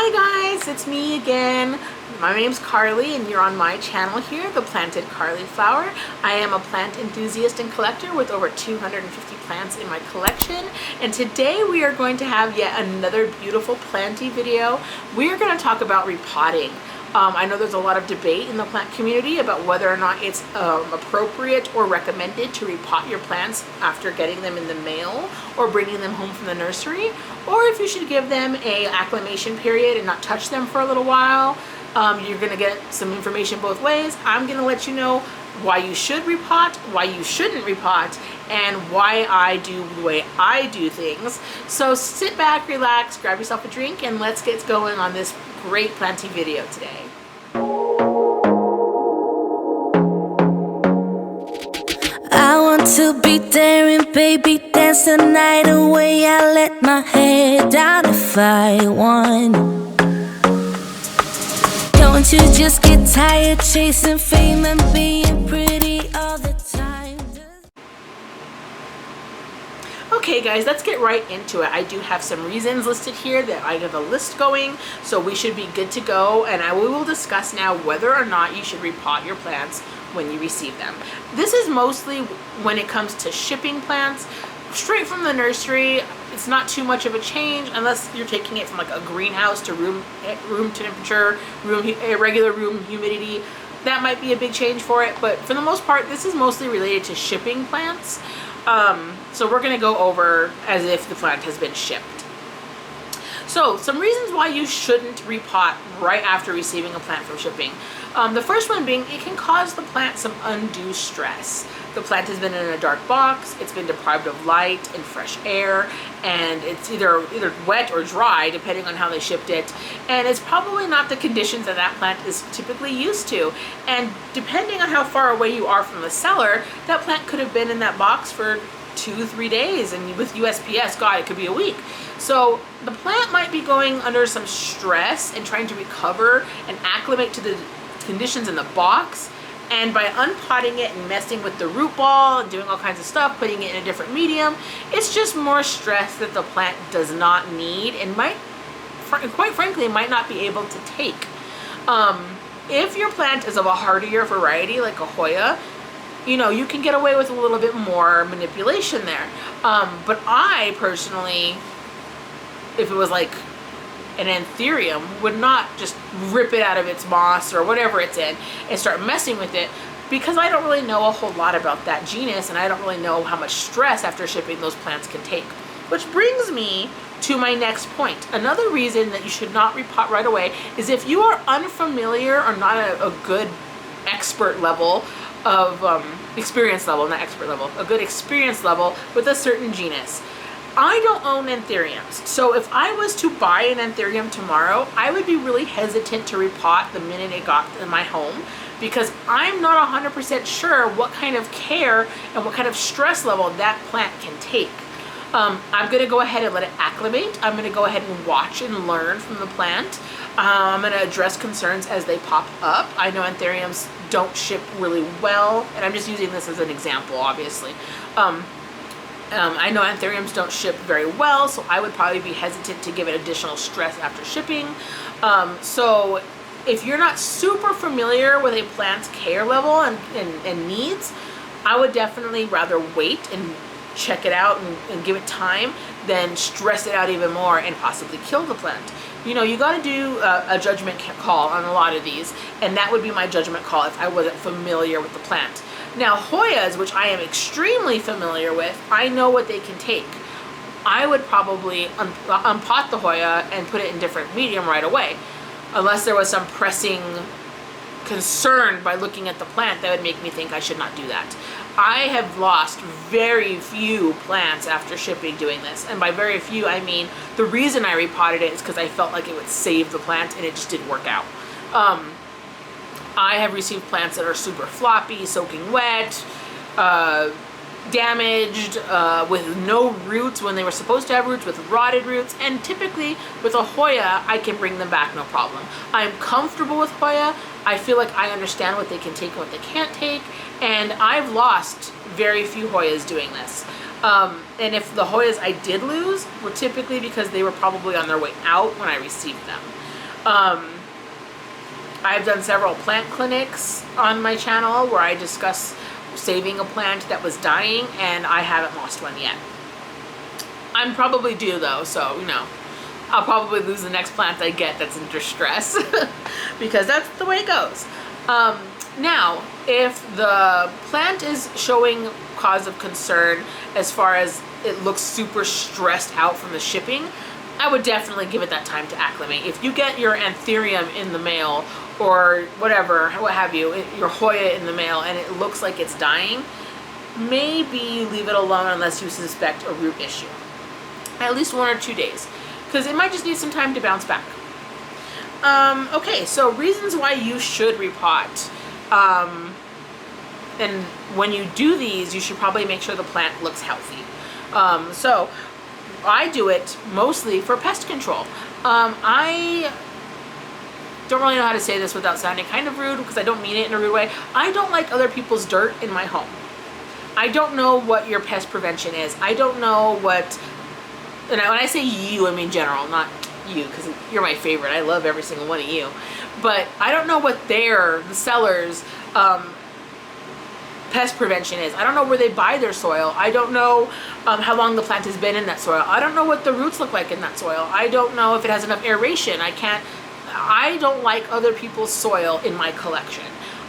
Hi guys, it's me again. My name's Carly and you're on my channel here, The Planted Carly Flower. I am a plant enthusiast and collector with over 250 plants in my collection, and today we are going to have yet another beautiful planty video. We are going to talk about repotting. I know there's a lot of debate in the plant community about whether or not it's appropriate or recommended to repot your plants after getting them in the mail or bringing them home from the nursery, or if you should give them a acclimation period and not touch them for a little while. You're going to get some information both ways. I'm going to let you know why you should repot, why you shouldn't repot, and why I do the way I do things. So sit back, relax, grab yourself a drink, and let's get going on this great planting video today. I want to be there and baby dance the night away. I let my hair down if I want. Don't you just get tired chasing fame and being pretty all the time? Okay guys, let's get right into it. I do have some reasons listed here that I have a list going, so we should be good to go, and we will discuss now whether or not you should repot your plants when you receive them. This is mostly when it comes to shipping plants straight from the nursery. It's not too much of a change unless you're taking it from like a greenhouse to room temperature, regular room humidity. That might be a big change for it, but for the most part this is mostly related to shipping plants. So we're going to go over as if the plant has been shipped. So some reasons why you shouldn't repot right after receiving a plant from shipping. The first one being it can cause the plant some undue stress. The plant has been in a dark box, it's been deprived of light and fresh air, and it's either wet or dry depending on how they shipped it, and it's probably not the conditions that that plant is typically used to. And depending on how far away you are from the seller, that plant could have been in that box for 2-3 days, and with USPS, God, it could be a week. So the plant might be going under some stress and trying to recover and acclimate to the conditions in the box, and by unpotting it and messing with the root ball and doing all kinds of stuff, putting it in a different medium, it's just more stress that the plant does not need and might, quite frankly, might not be able to take. If your plant is of a hardier variety like a Hoya, you know, you can get away with a little bit more manipulation there. But I personally, if it was like an anthurium, would not just rip it out of its moss or whatever it's in and start messing with it, because I don't really know a whole lot about that genus, and I don't really know how much stress after shipping those plants can take. Which brings me to my next point. Another reason that you should not repot right away is if you are unfamiliar or not a good expert level of experience level, not expert level, a good experience level with a certain genus. I don't own anthuriums, so if I was to buy an anthurium tomorrow, I would be really hesitant to repot the minute it got in my home, because I'm not 100% sure what kind of care and what kind of stress level that plant can take. I'm going to go ahead and let it acclimate. I'm going to go ahead and watch and learn from the plant. I'm going to address concerns as they pop up. I know anthuriums don't ship really well, and I'm just using this as an example, obviously. I know anthuriums don't ship very well, so I would probably be hesitant to give it additional stress after shipping. So if you're not super familiar with a plant's care level and needs, I would definitely rather wait and check it out and give it time than stress it out even more and possibly kill the plant. You know, you got to do a judgment call on a lot of these, and that would be my judgment call if I wasn't familiar with the plant. Now, Hoyas, which I am extremely familiar with, I know what they can take. I would probably unpot the Hoya and put it in different medium right away, unless there was some pressing concern by looking at the plant that would make me think I should not do that. I have lost very few plants after shipping doing this, and by very few I mean the reason I repotted it is because I felt like it would save the plant, and it just didn't work out. I have received plants that are super floppy, soaking wet, damaged, with no roots when they were supposed to have roots, with rotted roots, and typically with a Hoya I can bring them back no problem. I'm comfortable with Hoya. I feel like I understand what they can take and what they can't take, and I've lost very few Hoyas doing this. And if the Hoyas I did lose were typically because they were probably on their way out when I received them. I've done several plant clinics on my channel where I discuss saving a plant that was dying, and I haven't lost one yet. I'm probably due though, so you know, I'll probably lose the next plant I get that's in distress because that's the way it goes. Now, if the plant is showing cause of concern as far as it looks super stressed out from the shipping, I would definitely give it that time to acclimate. If you get your anthurium in the mail or whatever, what have you, your Hoya in the mail, and it looks like it's dying, maybe leave it alone unless you suspect a root issue. At least 1 or 2 days, because it might just need some time to bounce back. Okay, so reasons why you should repot. And when you do these, you should probably make sure the plant looks healthy. So I do it mostly for pest control. I don't really know how to say this without sounding kind of rude, because I don't mean it in a rude way. I don't like other people's dirt in my home. I don't know what your pest prevention is. I don't know what, and when I say you, I mean general, not you, because you're my favorite. I love every single one of you. But I don't know what the seller's pest prevention is. I don't know where they buy their soil. I don't know how long the plant has been in that soil. I don't know what the roots look like in that soil. I don't know if it has enough aeration. I don't like other people's soil in my collection.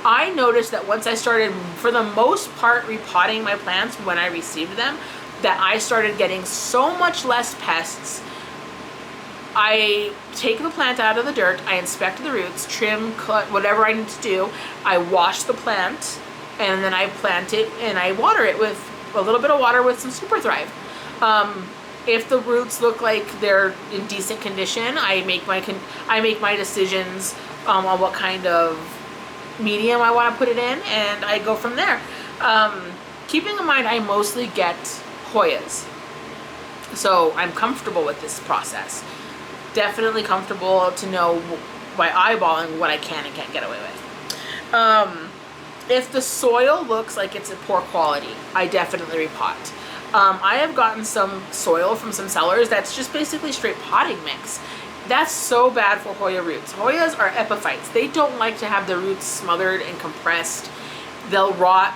I noticed that once I started, for the most part, repotting my plants when I received them, that I started getting so much less pests. I take the plant out of the dirt, I inspect the roots, trim, cut, whatever I need to do. I wash the plant, and then I plant it and I water it with a little bit of water with some Super Thrive. If the roots look like they're in decent condition, I make my decisions on what kind of medium I want to put it in, and I go from there. Keeping in mind, I mostly get Hoyas, so I'm comfortable with this process. Definitely comfortable to know by eyeballing what I can and can't get away with. If the soil looks like it's of poor quality, I definitely repot. I have gotten some soil from some sellers that's just basically straight potting mix. That's so bad for Hoya roots. Hoyas are epiphytes. They don't like to have their roots smothered and compressed. They'll rot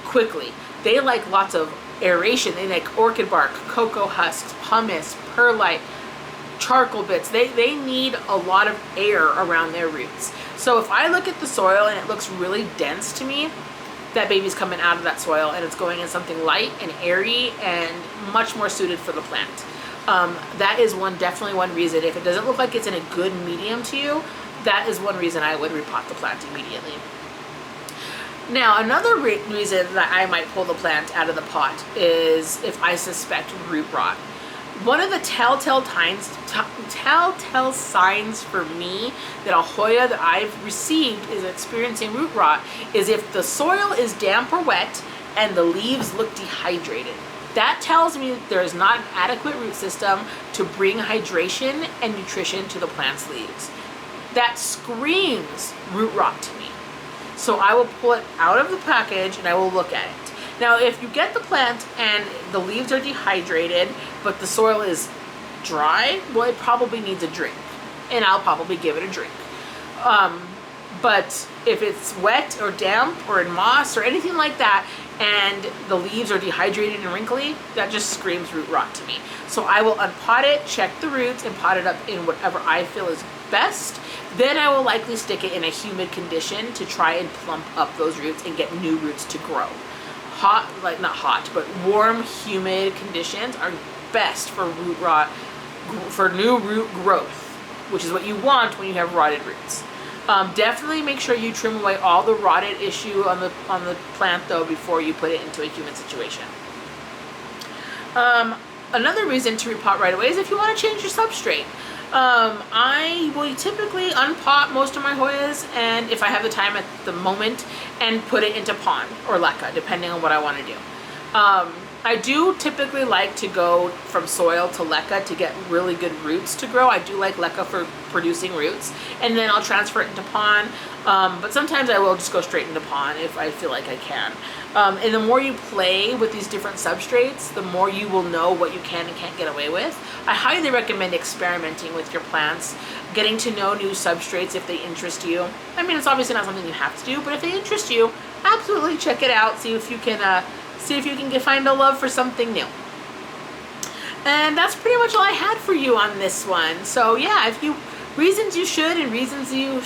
quickly. They like lots of aeration. They like orchid bark, cocoa husks, pumice, perlite, charcoal bits. They need a lot of air around their roots. So if I look at the soil and it looks really dense to me, that baby's coming out of that soil and it's going in something light and airy and much more suited for the plant. That is definitely one reason. If it doesn't look like it's in a good medium to you, that is one reason I would repot the plant immediately. Now, another reason that I might pull the plant out of the pot is if I suspect root rot. One of the telltale signs for me that a Hoya that I've received is experiencing root rot is if the soil is damp or wet and the leaves look dehydrated. That tells me that there is not an adequate root system to bring hydration and nutrition to the plant's leaves. That screams root rot to me. So I will pull it out of the package and I will look at it. Now, if you get the plant and the leaves are dehydrated, but the soil is dry, well, it probably needs a drink, and I'll probably give it a drink. But if it's wet or damp or in moss or anything like that, and the leaves are dehydrated and wrinkly, that just screams root rot to me. So I will unpot it, check the roots, and pot it up in whatever I feel is best. Then I will likely stick it in a humid condition to try and plump up those roots and get new roots to grow. Warm, humid conditions are best for root rot, for new root growth, which is what you want when you have rotted roots. Definitely make sure you trim away all the rotted issue on the plant though before you put it into a humid situation. Another reason to repot right away is if you want to change your substrate. I will typically unpot most of my Hoyas, and if I have the time at the moment, and put it into pond or leca, depending on what I want to do. I do typically like to go from soil to leca to get really good roots to grow. I do like leca for producing roots, and then I'll transfer it into pond. But sometimes I will just go straight into pond if I feel like I can. And the more you play with these different substrates, the more you will know what you can and can't get away with. I highly recommend experimenting with your plants, getting to know new substrates if they interest you. I mean, it's obviously not something you have to do, but if they interest you, absolutely check it out. See if you can find a love for something new. And that's pretty much all I had for you on this one. So yeah, reasons you should and reasons you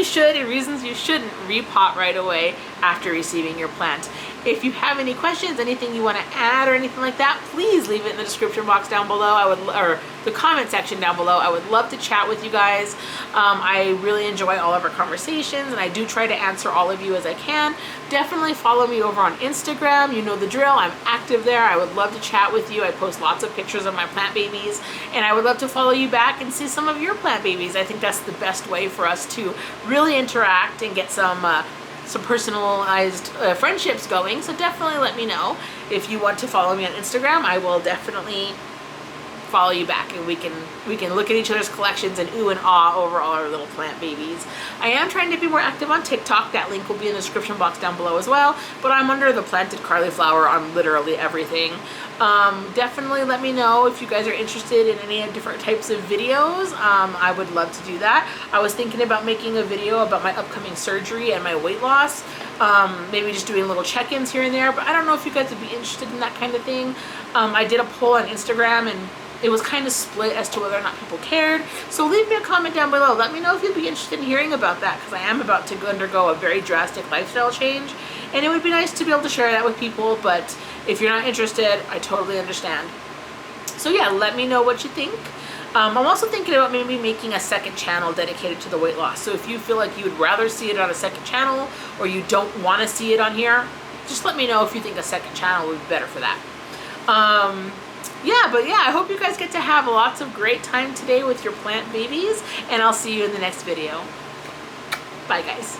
shouldn't repot right away after receiving your plant. If you have any questions, anything you want to add or anything like that, please leave it in the description box down below. Or the comment section down below. I would love to chat with you guys. I really enjoy all of our conversations, and I do try to answer all of you as I can. Definitely follow me over on Instagram. You know the drill. I'm active there. I would love to chat with you. I post lots of pictures of my plant babies, and I would love to follow you back and see some of your plant babies. I think that's the best way for us to really interact and get some personalized friendships going. So definitely let me know if you want to follow me on Instagram. I will definitely follow you back, and we can look at each other's collections and ooh and ah over all our little plant babies. I am trying to be more active on TikTok. That link will be in the description box down below as well, but I'm under the planted cauliflower on literally everything. Definitely let me know if you guys are interested in any different types of videos. I would love to do that. I was thinking about making a video about my upcoming surgery and my weight loss. Maybe just doing little check-ins here and there, but I don't know if you guys would be interested in that kind of thing. I did a poll on Instagram, and it was kind of split as to whether or not people cared. So leave me a comment down below. Let me know if you'd be interested in hearing about that, because I am about to undergo a very drastic lifestyle change, and it would be nice to be able to share that with people. But if you're not interested, I totally understand. So yeah, let me know what you think. I'm also thinking about maybe making a second channel dedicated to the weight loss. So if you feel like you would rather see it on a second channel, or you don't want to see it on here, just let me know if you think a second channel would be better for that. But I hope you guys get to have lots of great time today with your plant babies, and I'll see you in the next video. Bye guys.